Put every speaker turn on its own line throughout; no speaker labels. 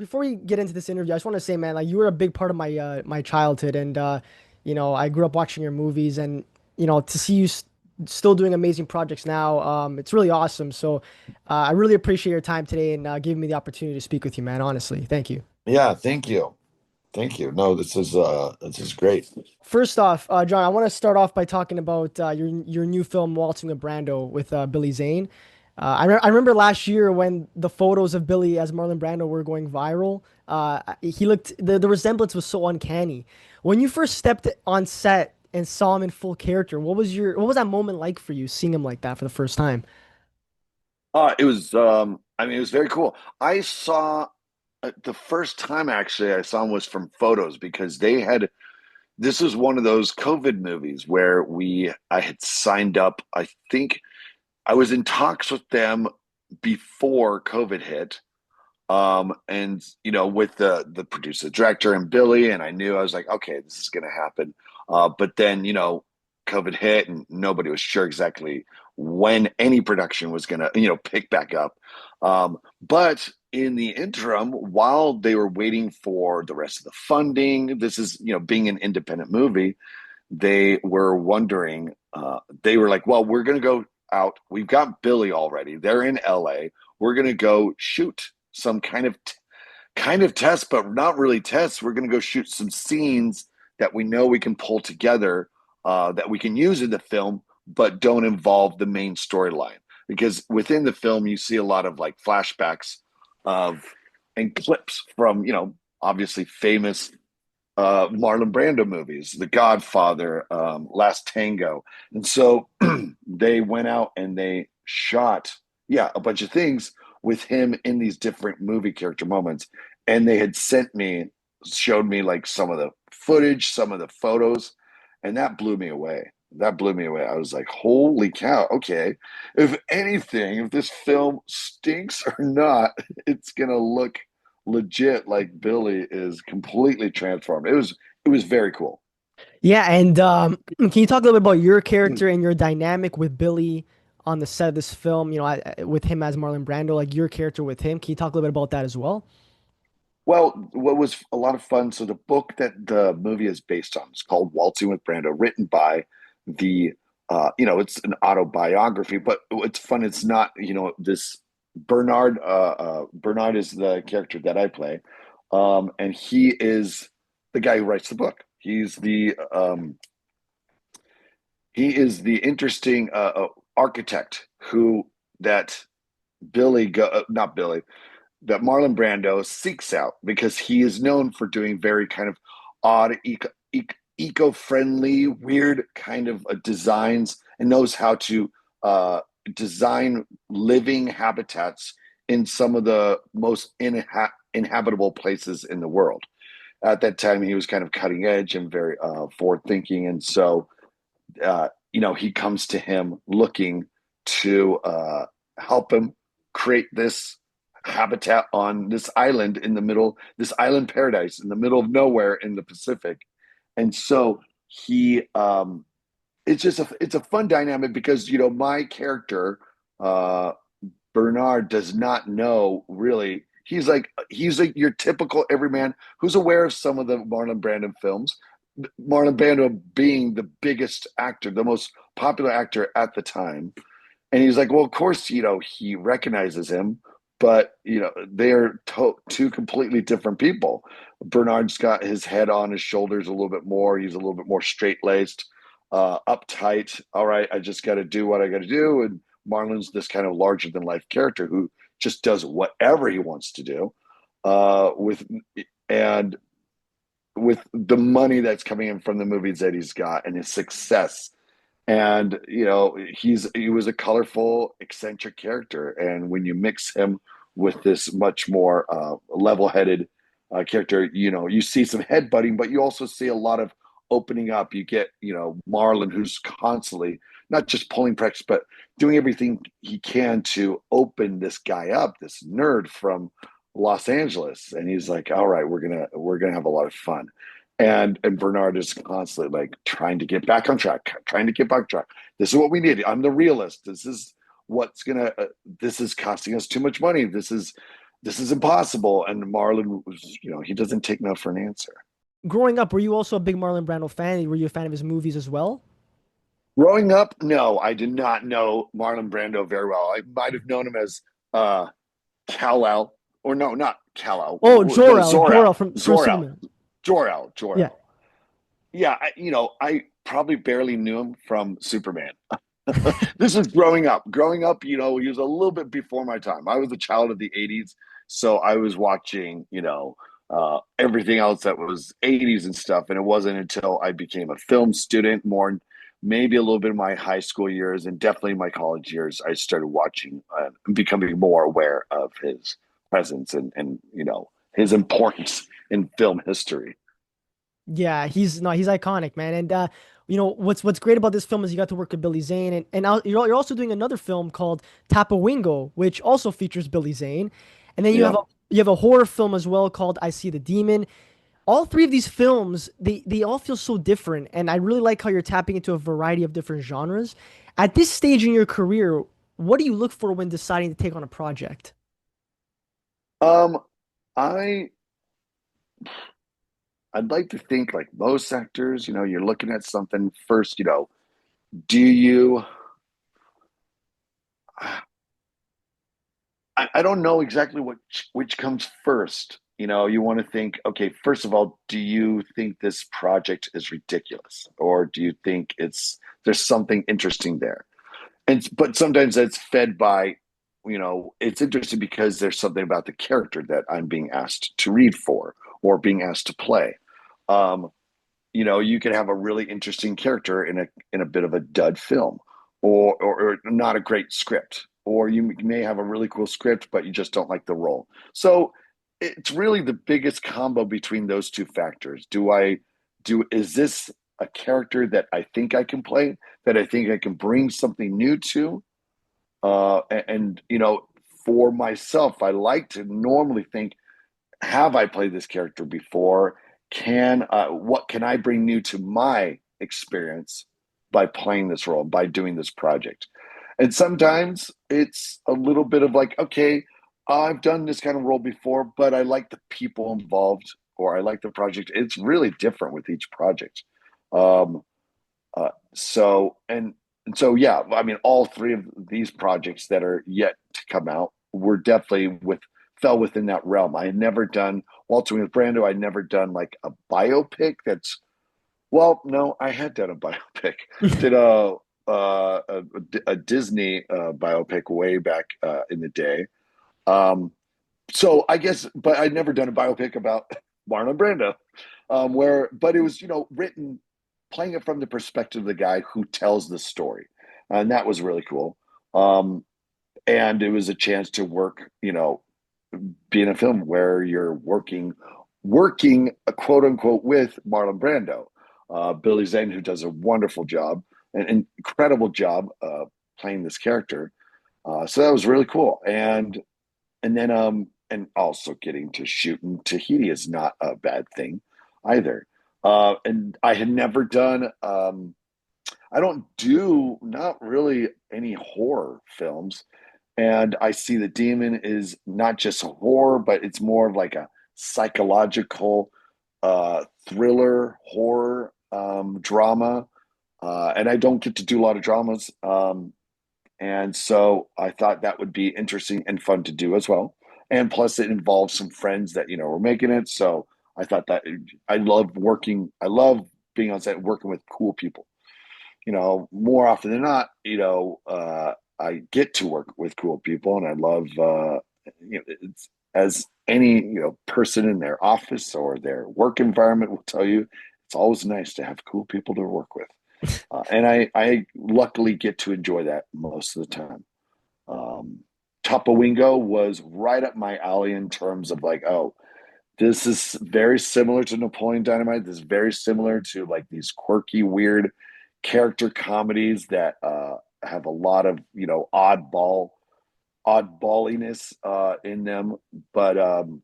before we get into this interview, I just want to say, man, like you were a big part of my childhood, and I grew up watching your movies, and to see you still doing amazing projects now, it's really awesome. So, I really appreciate your time today and giving me the opportunity to speak with you, man. Honestly, thank you.
Yeah, thank you. Thank you. No, this is great.
First off, John, I want to start off by talking about your new film, Waltzing with Brando, with Billy Zane. I remember last year when the photos of Billy as Marlon Brando were going viral. He looked the resemblance was so uncanny. When you first stepped on set and saw him in full character, what was that moment like for you, seeing him like that for the first time?
It was I mean it was very cool. I saw the first time actually I saw him was from photos because they had this was one of those COVID movies where we I had signed up. I think I was in talks with them before COVID hit. And with the producer, director, and Billy, and I knew I was like, okay, this is gonna happen. But then COVID hit, and nobody was sure exactly when any production was gonna pick back up. But in the interim, while they were waiting for the rest of the funding, this is being an independent movie, they were wondering. They were like, well, we're gonna go out. We've got Billy already. They're in LA. We're gonna go shoot some kind of test, but not really tests. We're going to go shoot some scenes that we know we can pull together, that we can use in the film, but don't involve the main storyline. Because within the film, you see a lot of like flashbacks of and clips from obviously famous Marlon Brando movies, The Godfather, Last Tango, and so they went out and they shot, yeah, a bunch of things with him in these different movie character moments, and they had showed me like some of the footage, some of the photos, and that blew me away. That blew me away. I was like, holy cow, okay. If anything, if this film stinks or not, it's gonna look legit like Billy is completely transformed. It was very cool.
Yeah, and can you talk a little bit about your character and your dynamic with Billy on the set of this film? With him as Marlon Brando, like your character with him. Can you talk a little bit about that as well?
Well, what was a lot of fun, so the book that the movie is based on is called Waltzing with Brando, written by the it's an autobiography, but it's fun. It's not, this Bernard is the character that I play. And he is the guy who writes the book. He is the interesting architect who that not Billy, that Marlon Brando seeks out because he is known for doing very kind of odd, eco-friendly, weird kind of designs, and knows how to design living habitats in some of the most inhabitable places in the world. At that time, he was kind of cutting edge and very forward thinking, and so he comes to him looking to help him create this habitat on this island this island paradise in the middle of nowhere in the Pacific. And so he, it's a fun dynamic because my character, uh, Bernard, does not know really. He's like your typical everyman who's aware of some of the Marlon Brando films. Marlon Brando being the biggest actor, the most popular actor at the time. And he's like, well, of course, he recognizes him, but, they're two completely different people. Bernard's got his head on his shoulders a little bit more. He's a little bit more straight laced, uptight. All right, I just got to do what I got to do. And Marlon's this kind of larger than life character who just does whatever he wants to do, with and with the money that's coming in from the movies that he's got and his success. And he was a colorful, eccentric character, and when you mix him with this much more level-headed character, you see some headbutting, but you also see a lot of opening up. You get Marlon, who's constantly not just pulling practice, but doing everything he can to open this guy up, this nerd from Los Angeles. And he's like, all right, we're gonna have a lot of fun. And Bernard is constantly like trying to get back on track, trying to get back on track. This is what we need. I'm the realist. This is what's gonna. This is costing us too much money. This is this is impossible. And Marlon was, he doesn't take no for an answer.
Growing up, were you also a big Marlon Brando fan? Were you a fan of his movies as well?
Growing up, no, I did not know Marlon Brando very well. I might have known him as uh, Kal-El, or no, not Kal-El.
Oh,
No,
Jor-El,
Zor-El,
Jor-El from
Zor-El,
Superman.
Jor-El,
Yeah.
Jor-El. Yeah, I probably barely knew him from Superman. This was growing up. Growing up, he was a little bit before my time. I was a child of the 80s, so I was watching, everything else that was 80s and stuff. And it wasn't until I became a film student, more maybe a little bit in my high school years and definitely my college years, I started watching and becoming more aware of his presence and his importance in film history.
Yeah, he's no, he's iconic, man. And what's great about this film is you got to work with Billy Zane, you're also doing another film called Tapawingo, which also features Billy Zane. And then
Yeah.
you have a horror film as well called I See the Demon. All three of these films, they all feel so different, and I really like how you're tapping into a variety of different genres. At this stage in your career, what do you look for when deciding to take on a project?
Um, I I'd like to think like most actors, you're looking at something first, do you I don't know exactly which comes first. You want to think, okay, first of all, do you think this project is ridiculous? Or do you think there's something interesting there? But sometimes that's fed by, it's interesting because there's something about the character that I'm being asked to read for or being asked to play. Um, you could have a really interesting character in a bit of a dud film, or not a great script, or you may have a really cool script, but you just don't like the role. So it's really the biggest combo between those two factors. Is this a character that I think I can play, that I think I can bring something new to? And for myself, I like to normally think, have I played this character before? What can I bring new to my experience by playing this role, by doing this project? And sometimes it's a little bit of like, okay, I've done this kind of role before, but I like the people involved or I like the project. It's really different with each project. Um, so yeah, I mean, all three of these projects that are yet to come out were definitely fell within that realm. I had never done Waltzing with Brando. I'd never done like a biopic. No, I had done a biopic. Did a Disney biopic way back in the day. Um, so I guess, but I'd never done a biopic about Marlon Brando, but it was, written, playing it from the perspective of the guy who tells the story. And that was really cool. Um, and it was a chance to work, be in a film where you're working quote unquote with Marlon Brando, Billy Zane, who does a wonderful job, an incredible job playing this character. So that was really cool. And also getting to shoot in Tahiti is not a bad thing either. And I had never done. I don't do not really any horror films, and I see the demon is not just a horror, but it's more of like a psychological thriller horror drama. And I don't get to do a lot of dramas. And so I thought that would be interesting and fun to do as well. And plus, it involves some friends that, were making it. So I thought that I love being on set working with cool people. More often than not, I get to work with cool people and I love, it's, as any, person in their office or their work environment will tell you, it's always nice to have cool people to work with. And I luckily get to enjoy that most of the time. Um, Topawingo was right up my alley in terms of like, oh, this is very similar to Napoleon Dynamite. This is very similar to like these quirky, weird character comedies that have a lot of oddballiness in them, but um,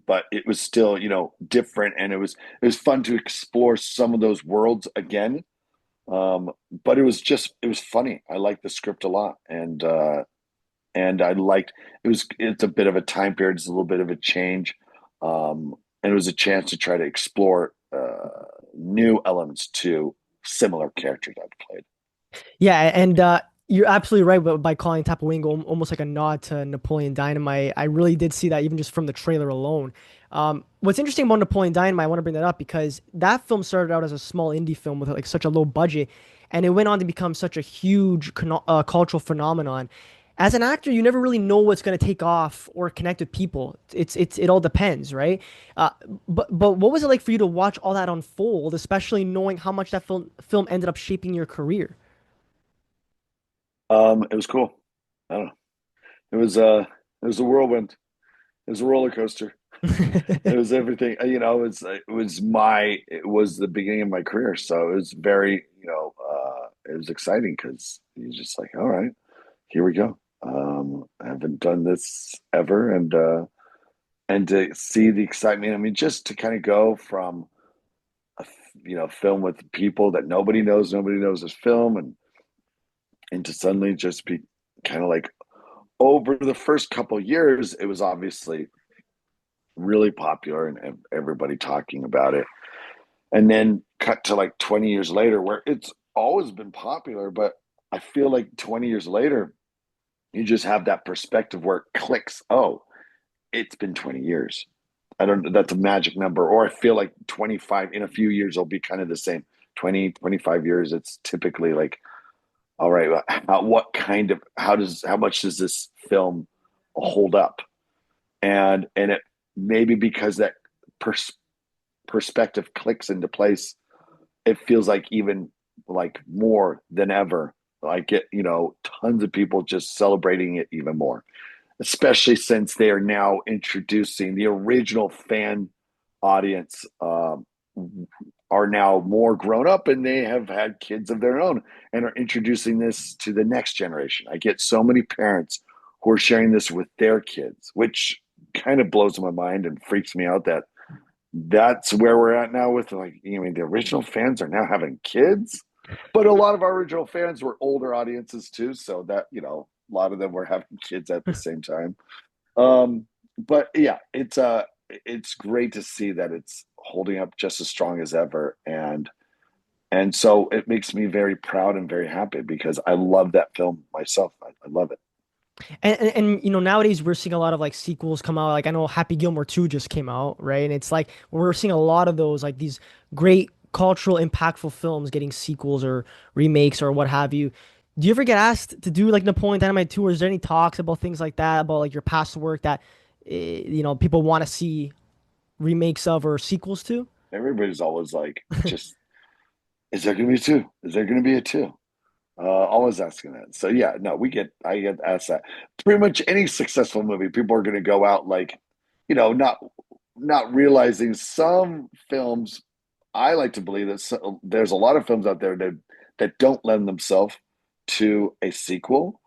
but it was still different, and it was fun to explore some of those worlds again. But it was funny. I liked the script a lot, and and I liked it's a bit of a time period, it's a little bit of a change, and it was a chance to try to explore new elements to similar characters I've played.
Yeah, and you're absolutely right by calling Tapu Wing almost like a nod to Napoleon Dynamite. I really did see that even just from the trailer alone. What's interesting about Napoleon Dynamite, I want to bring that up because that film started out as a small indie film with like such a low budget, and it went on to become such a huge cultural phenomenon. As an actor, you never really know what's going to take off or connect with people. It all depends, right? Uh, but what was it like for you to watch all that unfold, especially knowing how much that film ended up shaping your career?
It was cool. I don't know. It was a whirlwind. It was a roller coaster. It was everything. It was the beginning of my career, so it was very it was exciting because you're just like, all right, here we go. I haven't done this ever, and to see the excitement. I mean, just to kind of go from film with people that nobody knows this film, and to suddenly just be kind of like over the first couple of years, it was obviously really popular and everybody talking about it. And then cut to like 20 years later, where it's always been popular, but I feel like 20 years later, you just have that perspective where it clicks. Oh, it's been 20 years. I don't know. That's a magic number. Or I feel like 25 in a few years will be kind of the same. 20, 25 years, it's typically like, all right, how much does this film hold up? And it maybe because that pers- perspective clicks into place, it feels like even like more than ever. I get, tons of people just celebrating it even more, especially since they are now introducing the original fan audience, are now more grown up and they have had kids of their own and are introducing this to the next generation. I get so many parents who are sharing this with their kids, which kind of blows my mind and freaks me out that that's where we're at now with like, the original fans are now having kids, but a lot of our original fans were older audiences too. So that, a lot of them were having kids at the same time. But yeah, it's great to see that it's holding up just as strong as ever. And so it makes me very proud and very happy because I love that film myself. I love it.
Nowadays we're seeing a lot of like sequels come out. Like I know Happy Gilmore 2 just came out, right? And it's like we're seeing a lot of those like these great cultural impactful films getting sequels or remakes or what have you. Do you ever get asked to do like Napoleon Dynamite 2, or is there any talks about things like that, about like your past work that people want to see remakes of or sequels to?
Everybody's always like, just, is there going to be a two? Is there going to be a two? Always asking that. So yeah, no, I get asked that. Pretty much any successful movie, people are going to go out like, not realizing some films. I like to believe that there's a lot of films out there that don't lend themselves to a sequel,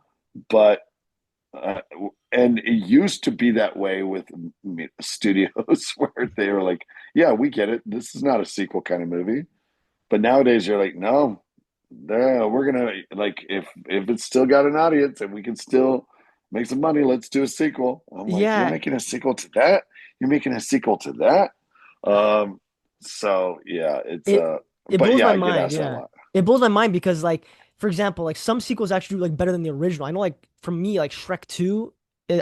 but uh, and it used to be that way with studios where they were like, yeah, we get it. This is not a sequel kind of movie. But nowadays you're like, no, no, we're gonna like if it's still got an audience and we can still make some money, let's do a sequel. I'm like, you're
Yeah,
making a sequel to that? You're making a sequel to that? Um, so yeah,
it it
but
blows
yeah,
my
I get
mind.
asked that a
Yeah,
lot.
it blows my mind because like for example, like some sequels actually do like better than the original. I know like for me like Shrek 2,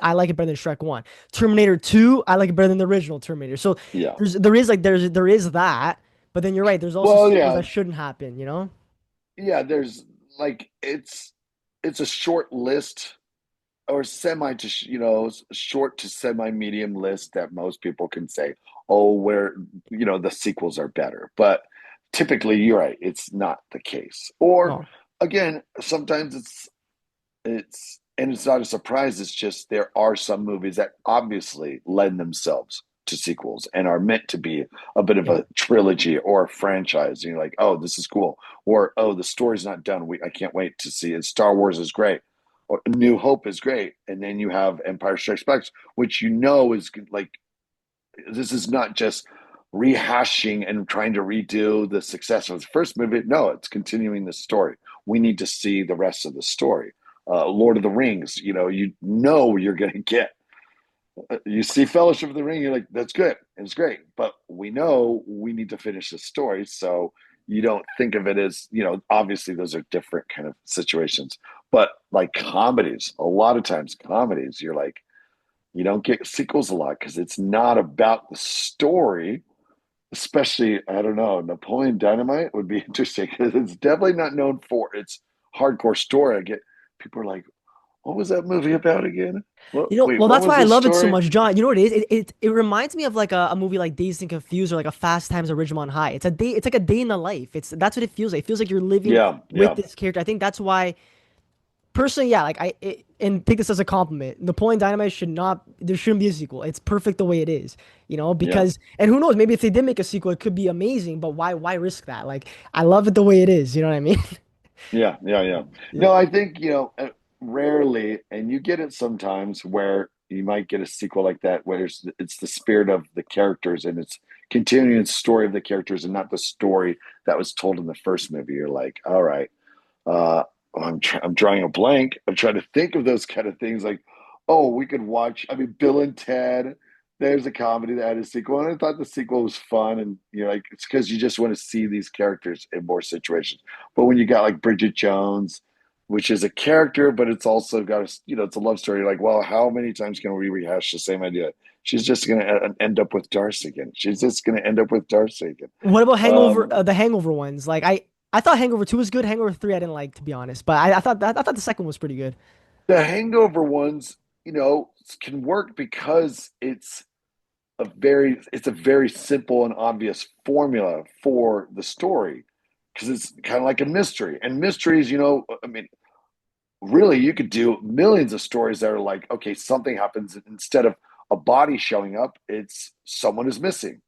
I like it better than Shrek 1. Terminator 2, I like it better than the original Terminator. So
Yeah.
there is that, but then you're right. There's also
Well,
sequels
yeah,
that shouldn't happen. You know?
yeah. There's like it's a short list or short to semi medium list that most people can say, oh, where the sequels are better. But typically, you're right, it's not the case. Or
No.
again, sometimes it's not a surprise. It's just there are some movies that obviously lend themselves to sequels and are meant to be a bit of
Yeah.
a trilogy or a franchise. And you're like, oh, this is cool, or oh, the story's not done. I can't wait to see it. Star Wars is great, or New Hope is great, and then you have Empire Strikes Back, which is like this is not just rehashing and trying to redo the success of the first movie. No, it's continuing the story. We need to see the rest of the story. Lord of the Rings. You know you're going to get. You see Fellowship of the Ring, you're like, that's good, it's great, but we know we need to finish the story, so you don't think of it as, obviously those are different kind of situations. But like comedies, a lot of times comedies, you're like, you don't get sequels a lot because it's not about the story. Especially, I don't know, Napoleon Dynamite would be interesting because it's definitely not known for its hardcore story. I get people are like, what was that movie about again? Well, wait,
Well,
what
that's
was
why I
the
love it so
story?
much, John. You know what it is? It reminds me of like a movie like Dazed and Confused or like a Fast Times at Ridgemont High. It's a day. It's like a day in the life. That's what it feels like. It feels like you're living
Yeah,
with
yeah,
this character. I think that's why, personally, yeah. And take this as a compliment. Napoleon Dynamite should not. There shouldn't be a sequel. It's perfect the way it is.
yeah,
Because and who knows? Maybe if they did make a sequel, it could be amazing. But why risk that? Like I love it the way it is. You know what I mean?
yeah.
Yeah.
No, I think, rarely, and you get it sometimes where you might get a sequel like that, where it's the spirit of the characters and it's continuing the story of the characters and not the story that was told in the first movie. You're like, all right, I'm drawing a blank. I'm trying to think of those kind of things. Like, oh, we could watch. I mean, Bill and Ted. There's a comedy that had a sequel, and I thought the sequel was fun. And you're like, it's because you just want to see these characters in more situations. But when you got like Bridget Jones, which is a character, but it's also got it's a love story. You're like, well, how many times can we rehash the same idea? She's just going to end up with Darcy again. She's just going to end up with Darcy again.
What about Hangover?
Um,
The Hangover ones. Like I thought Hangover 2 was good. Hangover 3 I didn't like, to be honest. But I thought the second was pretty good.
the Hangover ones, can work because it's a very simple and obvious formula for the story because it's kind of like a mystery. And mysteries, I mean, really, you could do millions of stories that are like, okay, something happens instead of a body showing up, it's someone is missing.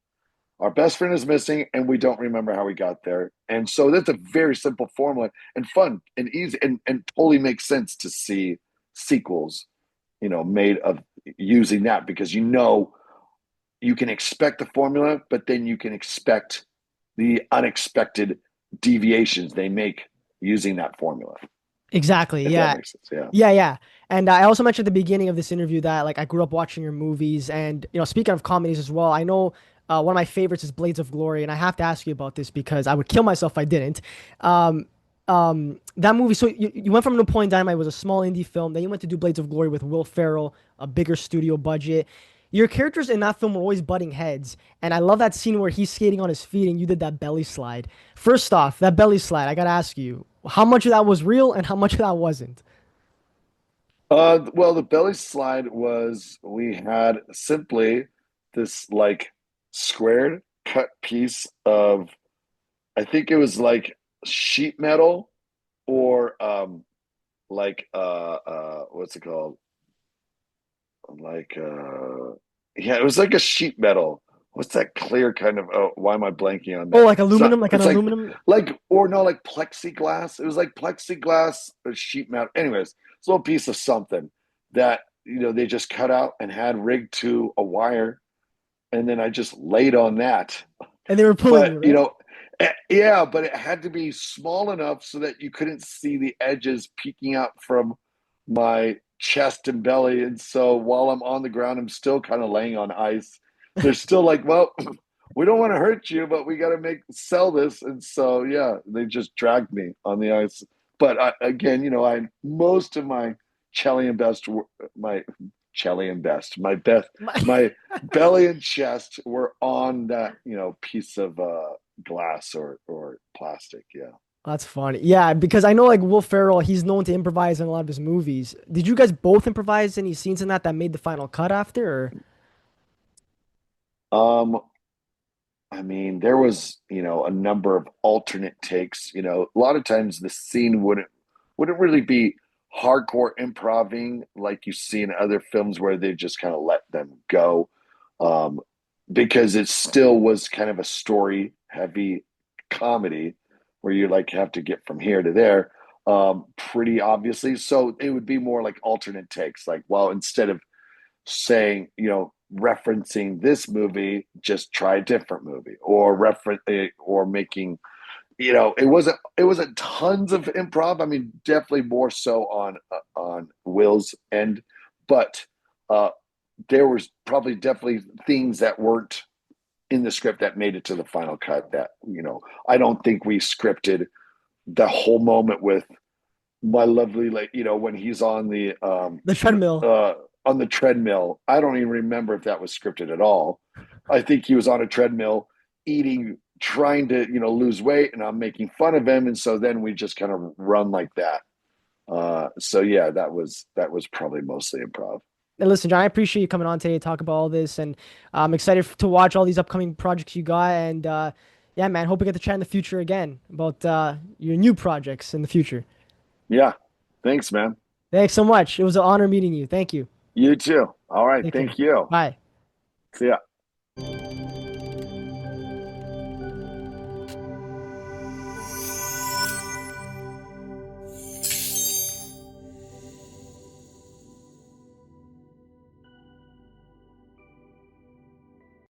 Our best friend is missing, and we don't remember how we got there. And so that's a very simple formula and fun and easy and totally makes sense to see sequels, made of using that because you can expect the formula, but then you can expect the unexpected deviations they make using that formula,
Exactly.
if that
Yeah.
makes sense. Yeah.
Yeah. And I also mentioned at the beginning of this interview that like I grew up watching your movies, and speaking of comedies as well, I know one of my favorites is Blades of Glory, and I have to ask you about this because I would kill myself if I didn't. Um, that movie. So you went from Napoleon Dynamite was a small indie film, then you went to do Blades of Glory with Will Ferrell, a bigger studio budget. Your characters in that film were always butting heads, and I love that scene where he's skating on his feet and you did that belly slide. First off, that belly slide, I gotta ask you, how much of that was real and how much of that wasn't?
Well, the belly slide was we had simply this like squared cut piece of, I think it was like sheet metal or like what's it called? Like yeah, it was like a sheet metal. What's that clear kind of, oh, why am I blanking on
Oh,
that?
like
It's not,
aluminum, like an
it's
aluminum.
like or no, like plexiglass. It was like plexiglass or sheet metal. Anyways, it's a little piece of something that they just cut out and had rigged to a wire, and then I just laid on that.
And they were pulling
But
you, right?
yeah, but it had to be small enough so that you couldn't see the edges peeking out from my chest and belly. And so while I'm on the ground, I'm still kind of laying on ice. They're still like, well, we don't want to hurt you, but we got to sell this. And so, yeah, they just dragged me on the ice. But again, I most of my Chelly and best, my Chelly and best, my belly and chest were on that, piece of glass or plastic. Yeah.
That's funny. Yeah, because I know like Will Ferrell, he's known to improvise in a lot of his movies. Did you guys both improvise any scenes in that made the final cut after? Or?
Um, I mean, there was, a number of alternate takes. A lot of times the scene wouldn't really be hardcore improving like you see in other films where they just kind of let them go. Um, because it still was kind of a story heavy comedy where you like have to get from here to there, pretty obviously. So it would be more like alternate takes, like, well, instead of saying, referencing this movie, just try a different movie or reference or making it wasn't tons of improv. I mean, definitely more so on Will's end, but uh, there was probably definitely things that weren't in the script that made it to the final cut. That I don't think we scripted the whole moment with my lovely like when he's
The treadmill.
uh on the treadmill. I don't even remember if that was scripted at all. I think he was on a treadmill eating, trying to lose weight, and I'm making fun of him, and so then we just kind of run like that. So yeah, that was probably mostly improv.
And listen, John, I appreciate you coming on today to talk about all this, and I'm excited to watch all these upcoming projects you got. And yeah, man, hope we get to chat in the future again about your new projects in the future.
Yeah, thanks, man.
Thanks so much. It was an honor meeting you. Thank you.
You too. All right,
Take care.
thank you.
Bye.
See ya.